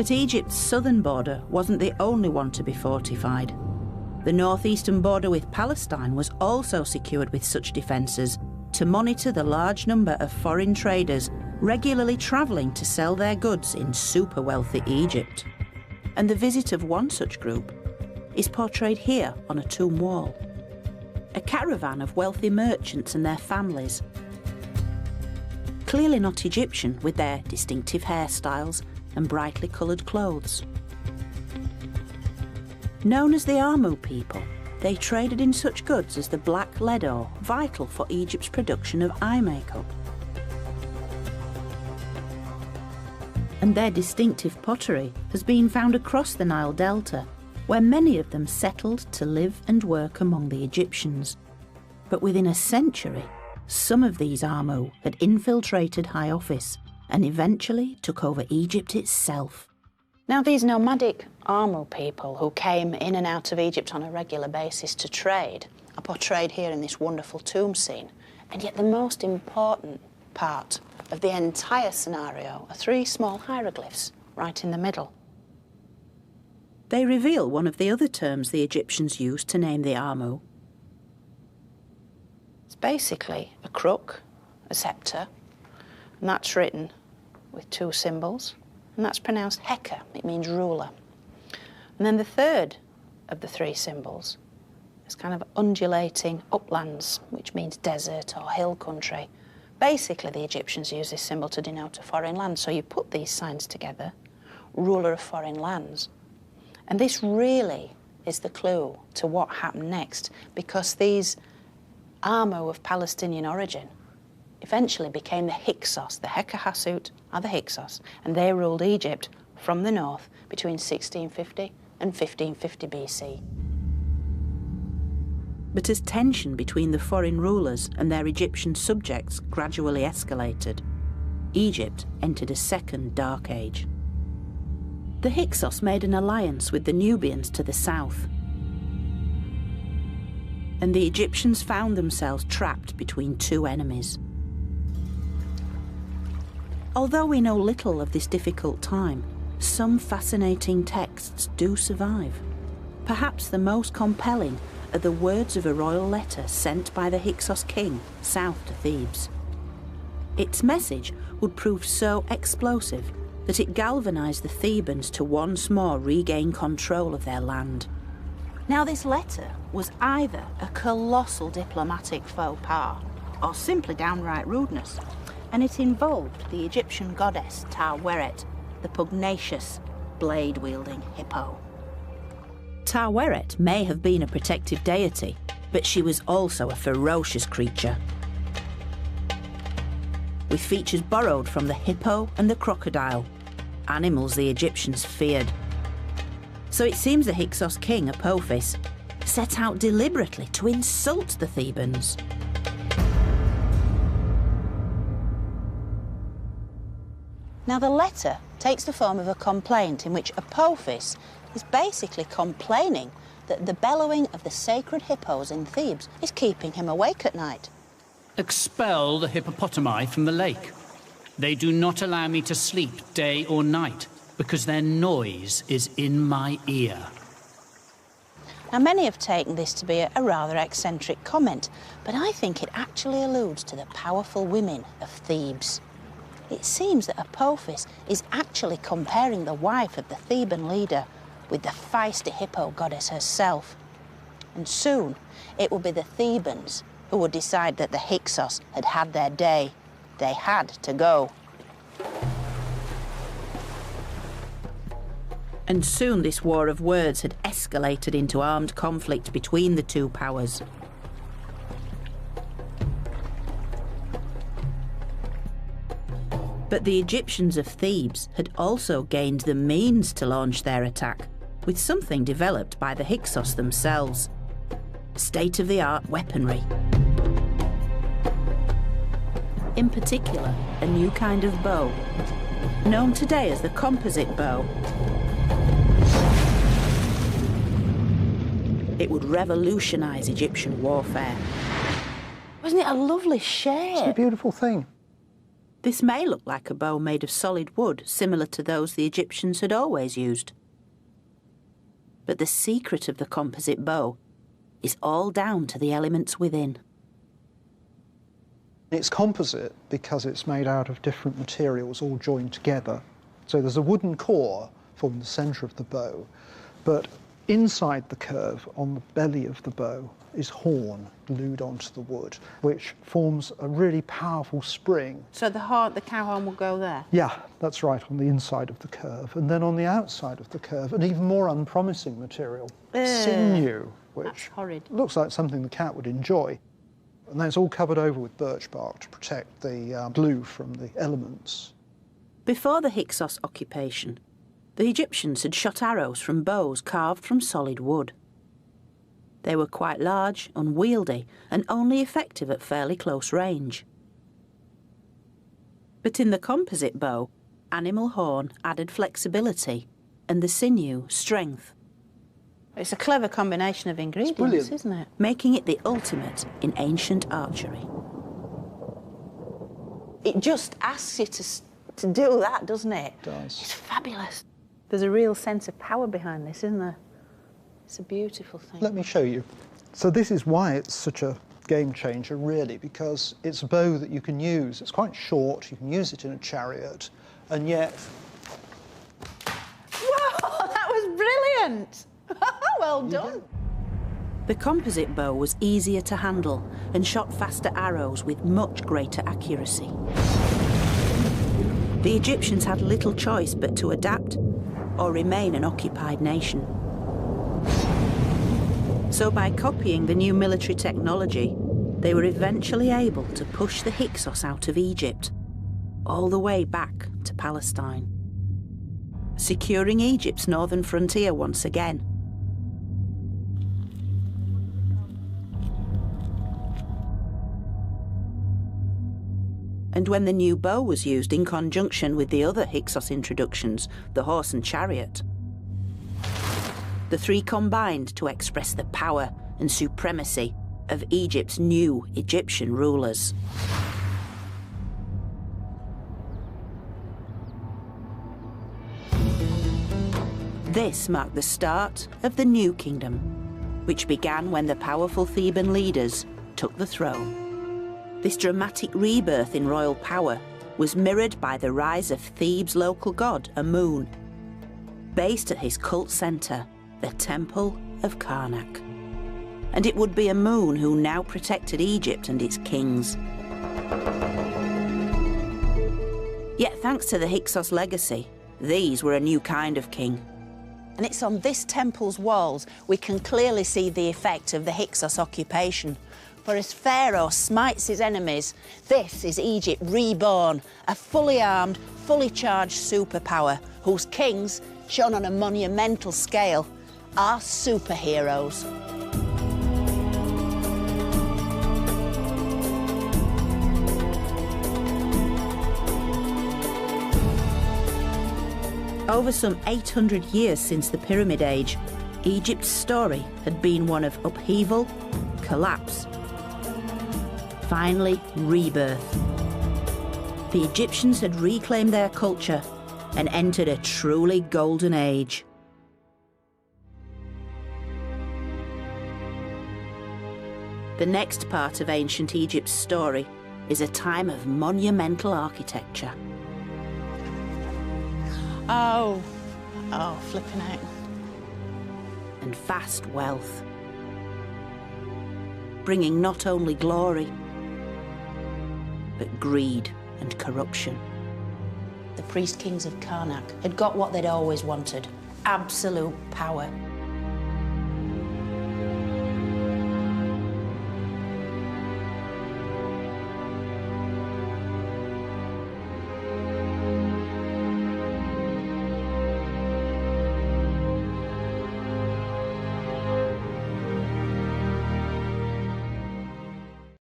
But Egypt's southern border wasn't the only one to be fortified. The northeastern border with Palestine was also secured with such defences to monitor the large number of foreign traders regularly travelling to sell their goods in super-wealthy Egypt. And the visit of one such group is portrayed here on a tomb wall. A caravan of wealthy merchants and their families. Clearly not Egyptian, with their distinctive hairstyles and brightly coloured clothes. Known as the Amu people, they traded in such goods as the black lead ore, vital for Egypt's production of eye makeup. And their distinctive pottery has been found across the Nile Delta, where many of them settled to live and work among the Egyptians. But within a century, some of these Amu had infiltrated high office and eventually took over Egypt itself. Now, these nomadic Amu people who came in and out of Egypt on a regular basis to trade are portrayed here in this wonderful tomb scene. And yet the most important part of the entire scenario are three small hieroglyphs right in the middle. They reveal one of the other terms the Egyptians used to name the Amu. It's basically a crook, a sceptre, and that's written with two symbols, and that's pronounced Heka. It means ruler. And then the third of the three symbols is kind of undulating uplands, which means desert or hill country. Basically, the Egyptians used this symbol to denote a foreign land. So you put these signs together, ruler of foreign lands. And this really is the clue to what happened next, because these Amu of Palestinian origin eventually became the Hyksos. The Hekahasut are the Hyksos, and they ruled Egypt from the north between 1650 and 1550 BC. But as tension between the foreign rulers and their Egyptian subjects gradually escalated, Egypt entered a second dark age. The Hyksos made an alliance with the Nubians to the south, and the Egyptians found themselves trapped between two enemies. Although we know little of this difficult time, some fascinating texts do survive. Perhaps the most compelling are the words of a royal letter sent by the Hyksos king south to Thebes. Its message would prove so explosive that it galvanised the Thebans to once more regain control of their land. Now, this letter was either a colossal diplomatic faux pas or simply downright rudeness, and it involved the Egyptian goddess Taweret, the pugnacious, blade-wielding hippo. Taweret may have been a protective deity, but she was also a ferocious creature, with features borrowed from the hippo and the crocodile, animals the Egyptians feared. So it seems the Hyksos king, Apophis, set out deliberately to insult the Thebans. Now, the letter takes the form of a complaint in which Apophis is basically complaining that the bellowing of the sacred hippos in Thebes is keeping him awake at night. Expel the hippopotami from the lake. They do not allow me to sleep day or night because their noise is in my ear. Now, many have taken this to be a rather eccentric comment, but I think it actually alludes to the powerful women of Thebes. It seems that Apophis is actually comparing the wife of the Theban leader with the feisty hippo goddess herself. And soon it will be the Thebans who would decide that the Hyksos had had their day. They had to go. And soon this war of words had escalated into armed conflict between the two powers. But the Egyptians of Thebes had also gained the means to launch their attack, with something developed by the Hyksos themselves: state-of-the-art weaponry. In particular, a new kind of bow, known today as the composite bow. It would revolutionise Egyptian warfare. Wasn't it a lovely shape? It's a beautiful thing. This may look like a bow made of solid wood, similar to those the Egyptians had always used. But the secret of the composite bow is all down to the elements within. It's composite because it's made out of different materials all joined together. So there's a wooden core forming the centre of the bow, but inside the curve, on the belly of the bow, is horn glued onto the wood, which forms a really powerful spring. So the cow horn will go there? Yeah, that's right, on the inside of the curve. And then on the outside of the curve, an even more unpromising material, sinew, which looks like something the cat would enjoy. And then it's all covered over with birch bark to protect the glue from the elements. Before the Hyksos occupation, the Egyptians had shot arrows from bows carved from solid wood. They were quite large, unwieldy, and only effective at fairly close range. But in the composite bow, animal horn added flexibility, and the sinew strength. It's a clever combination of ingredients, isn't it? Making it the ultimate in ancient archery. It just asks you to do that, doesn't it? It does. It's fabulous. There's a real sense of power behind this, isn't there? It's a beautiful thing. Let me show you. So this is why it's such a game changer, really, because it's a bow that you can use. It's quite short, you can use it in a chariot, and yet... Whoa, that was brilliant! Well done. The composite bow was easier to handle and shot faster arrows with much greater accuracy. The Egyptians had little choice but to adapt or remain an occupied nation. So by copying the new military technology, they were eventually able to push the Hyksos out of Egypt, all the way back to Palestine, securing Egypt's northern frontier once again. And when the new bow was used in conjunction with the other Hyksos introductions, the horse and chariot, the three combined to express the power and supremacy of Egypt's new Egyptian rulers. This marked the start of the New Kingdom, which began when the powerful Theban leaders took the throne. This dramatic rebirth in royal power was mirrored by the rise of Thebes' local god, Amun, based at his cult centre, the Temple of Karnak. And it would be Amun who now protected Egypt and its kings. Yet thanks to the Hyksos legacy, these were a new kind of king. And it's on this temple's walls we can clearly see the effect of the Hyksos occupation. For as Pharaoh smites his enemies, this is Egypt reborn, a fully armed, fully charged superpower whose kings, shown on a monumental scale, are superheroes. Over some 800 years since the Pyramid Age, Egypt's story had been one of upheaval, collapse, finally rebirth. The Egyptians had reclaimed their culture and entered a truly golden age. The next part of ancient Egypt's story is a time of monumental architecture. Oh, flipping out. And vast wealth, bringing not only glory, but greed and corruption. The priest kings of Karnak had got what they'd always wanted, absolute power.